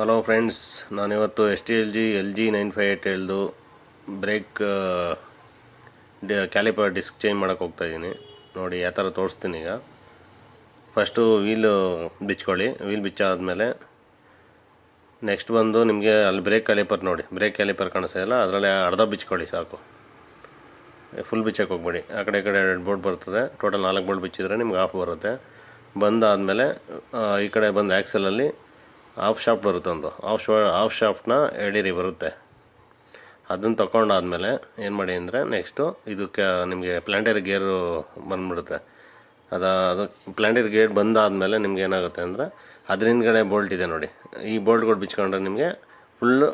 Hello friends, ನಾನಿವತ್ತು L G 958 brake caliper disc change ಮಾಡೋಕ್ಕೆ ಹೋಗ್ತಾಯಿದ್ದೀನಿ. ನೋಡಿ ಯಾವ ಥರ ತೋರಿಸ್ತೀನಿ. ಈಗ ಫಸ್ಟು ವೀಲ್ ಬಿಚ್ಚಾದಮೇಲೆ ನೆಕ್ಸ್ಟ್ ಬಂದು ನಿಮಗೆ ಅಲ್ಲಿ ಬ್ರೇಕ್ ಕ್ಯಾಲಿಪರ್ ಕಾಣಿಸ್ತಾಯಿಲ್ಲ, ಅದರಲ್ಲಿ ಅರ್ಧ ಬಿಚ್ಕೊಳ್ಳಿ ಸಾಕು. ಫುಲ್ ಬಿಚ್ಚಕ್ಕೆ ಹೋಗ್ಬೇಡಿ. ಆ ಕಡೆ ಈ ಕಡೆ 2 ಬೋಲ್ಟ್ ಬರ್ತದೆ. ಟೋಟಲ್ 4 ಬೋಲ್ಟ್ ಬಿಚ್ಚಿದ್ರೆ ನಿಮ್ಗೆ ಆಫ್ ಬರುತ್ತೆ. ಬಂದಾದಮೇಲೆ ಈ ಕಡೆ ಬಂದು ಆ್ಯಕ್ಸಲಲ್ಲಿ ಆಫ್ ಶಾಫ್ಟ್ ಬರುತ್ತೆ. ಒಂದು ಆಫ್ ಶಾಫ್ಟ್ನ ಎಡೀರಿ ಬರುತ್ತೆ. ಅದನ್ನು ತಗೊಂಡಾದ್ಮೇಲೆ ಏನು ಮಾಡಿ ಅಂದರೆ ನೆಕ್ಸ್ಟು ಇದಕ್ಕೆ ನಿಮಗೆ ಪ್ಲ್ಯಾಂಟರ್ ಗೇರು ಬಂದುಬಿಡುತ್ತೆ. ಅದು ಪ್ಲ್ಯಾಂಟರ್ ಗೇರ್ ಬಂದಾದಮೇಲೆ ನಿಮ್ಗೆ ಏನಾಗುತ್ತೆ ಅಂದರೆ ಅದ್ರ ಹಿಂದ್ಗಡೆ ಬೋಲ್ಟ್ ಇದೆ ನೋಡಿ. ಈ ಬೋಲ್ಟ್ಗಳು ಬಿಚ್ಕೊಂಡ್ರೆ ನಿಮಗೆ ಫುಲ್ಲು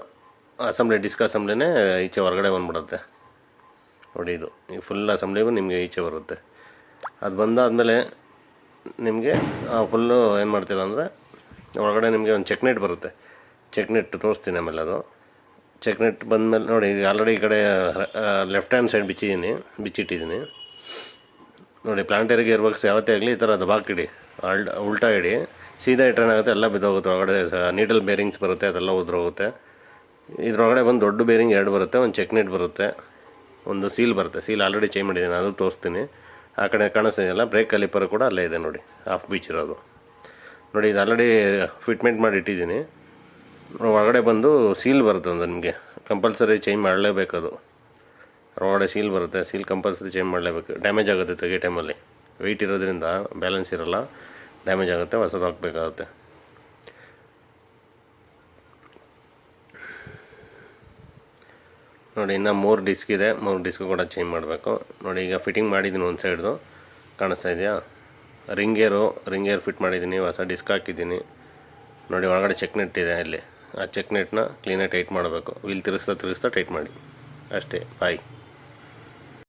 ಡಿಸ್ಕ್ ಅಸೆಂಬ್ಲಿನೇ ಈಚೆ ಹೊರಗಡೆ ಬಂದುಬಿಡುತ್ತೆ ನೋಡಿ. ಈ ಫುಲ್ ಅಸೆಂಬ್ಲಿಗೂ ನಿಮಗೆ ಈಚೆ ಬರುತ್ತೆ. ಅದು ಬಂದಾದಮೇಲೆ ನಿಮಗೆ ಫುಲ್ಲು ಏನು ಮಾಡ್ತೀರ ಅಂದರೆ ಒಳಗಡೆ ನಿಮಗೆ ಒಂದು ಚೆಕ್ ನೆಟ್ ಬರುತ್ತೆ. ಚೆಕ್ ನೆಟ್ ತೋರಿಸ್ತೀನಿ ಆಮೇಲೆ. ಅದು ಚೆಕ್ ನೆಟ್ ಬಂದಮೇಲೆ ನೋಡಿ, ಈಗ ಆಲ್ರೆಡಿ ಈ ಕಡೆ ಲೆಫ್ಟ್ ಹ್ಯಾಂಡ್ ಸೈಡ್ ಬಿಚ್ಚಿಟ್ಟಿದ್ದೀನಿ ನೋಡಿ. ಪ್ಲಾಂಟರಿ ಗೇರ್ ಬಾಕ್ಸ್ ಯಾವತ್ತೇ ಆಗಲಿ ಈ ಥರ ದಬಾಕಿಡಿ, ಉಲ್ಟಾ ಇಡಿ. ಸೀದಾ ಇಟ್ಟರೇನಾಗುತ್ತೆ, ಎಲ್ಲ ಬಿದ್ದೋಗುತ್ತೆ. ಒಳಗಡೆ ನೀಡಲ್ ಬೇರಿಂಗ್ಸ್ ಬರುತ್ತೆ, ಅದೆಲ್ಲ ಉದ್ರೋಗುತ್ತೆ. ಇದ್ರೊಳಗಡೆ ಬಂದು ದೊಡ್ಡ ಬೇರಿಂಗ್ 2 ಬರುತ್ತೆ, ಒಂದು ಚೆಕ್ ನೆಟ್ ಬರುತ್ತೆ, ಒಂದು ಸೀಲ್ ಬರುತ್ತೆ. ಸೀಲ್ ಆಲ್ರೆಡಿ ಚೇಂಜ್ ಮಾಡಿದ್ದೀನಿ, ಅದು ತೋರಿಸ್ತೀನಿ. ಆ ಕಡೆ ಕಾಣಿಸ್ತಿದೆಯಲ್ಲ, ಬ್ರೇಕ್ ಕ್ಯಾಲಿಪರ್ ಕೂಡ ಅಲ್ಲೇ ಇದೆ ನೋಡಿ, ಆಫ್ ಬಿಚ್ಚಿರೋದು ನೋಡಿ. ಇದು ಆಲ್ರೆಡಿ ಫಿಟ್ಮೆಂಟ್ ಮಾಡಿ ಇಟ್ಟಿದ್ದೀನಿ. ಒಳಗಡೆ ಬಂದು ಸೀಲ್ ಬರುತ್ತೆ ಒಂದು, ನಿಮಗೆ ಕಂಪಲ್ಸರಿ ಚೇಂಜ್ ಮಾಡಲೇಬೇಕು. ಅದು ಒಳಗಡೆ ಸೀಲ್ ಬರುತ್ತೆ, ಸೀಲ್ ಕಂಪಲ್ಸರಿ ಚೇಂಜ್ ಮಾಡಲೇಬೇಕು. ಡ್ಯಾಮೇಜ್ ಆಗುತ್ತೆ ತೆಗಿ ಟೈಮಲ್ಲಿ, ವೆಯ್ಟ್ ಇರೋದ್ರಿಂದ ಬ್ಯಾಲೆನ್ಸ್ ಇರೋಲ್ಲ, ಡ್ಯಾಮೇಜ್ ಆಗುತ್ತೆ, ಹೊಸದು ಹಾಕಬೇಕಾಗುತ್ತೆ ನೋಡಿ. ಇನ್ನು 3 ಡಿಸ್ಕ್ ಇದೆ, 3 ಡಿಸ್ಕು ಕೂಡ ಚೇಂಜ್ ಮಾಡಬೇಕು ನೋಡಿ. ಈಗ ಫಿಟ್ಟಿಂಗ್ ಮಾಡಿದ್ದೀನಿ, ಒಂದು ಸೈಡ್ದು ಕಾಣಿಸ್ತಾ ಇದೆಯಾ. ರಿಂಗ್ ಏರ್ ಫಿಟ್ ಮಾಡಿದ್ದೀನಿ, ಹೊಸ ಡಿಸ್ಕ್ ಹಾಕಿದ್ದೀನಿ ನೋಡಿ. ಒಳಗಡೆ ಚೆಕ್ ನೆಟ್ ಇದೆ ಇಲ್ಲಿ, ಆ ಚೆಕ್ ನೆಟ್ನ ಕ್ಲೀನಾಗಿ ಟೈಟ್ ಮಾಡಬೇಕು. ವೀಲ್ ತಿರುಗಿಸ್ತಾ ಟೈಟ್ ಮಾಡಿ ಅಷ್ಟೇ. ಬಾಯ್.